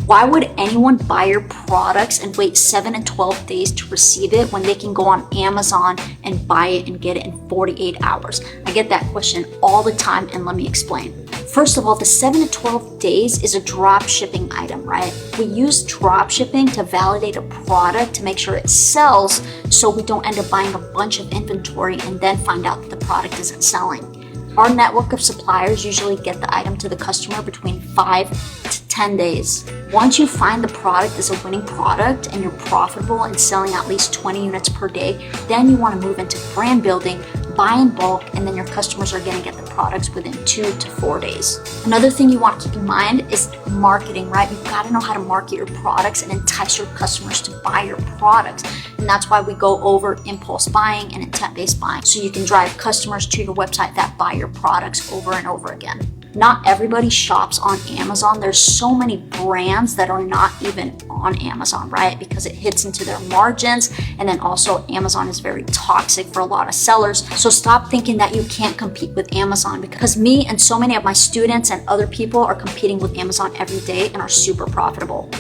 Why would anyone buy your products and wait 7 and 12 days to receive it when they can go on Amazon and buy it and get it in 48 hours? I get that question all the time, and let me explain. First of all, the 7 to 12 days is a drop shipping item, right? We use drop shipping to validate a product to make sure it sells, so we don't end up buying a bunch of inventory and then find out that the product isn't selling. Our network of suppliers usually get the item to the customer between 5 to 10 days. Once you find the product is a winning product and you're profitable and selling at least 20 units per day, then you want to move into brand building, buy in bulk, and then your customers are going to get the products within 2 to 4 days. Another thing you want to keep in mind is marketing, right? You've got to know how to market your products and entice your customers to buy your products. And that's why we go over impulse buying and intent-based buying, so you can drive customers to your website that buy your products over and over again. Not everybody shops on Amazon. There's so many brands that are not even on Amazon, right? Because it hits into their margins. And then also Amazon is very toxic for a lot of sellers. So stop thinking that you can't compete with Amazon, because me and so many of my students and other people are competing with Amazon every day and are super profitable.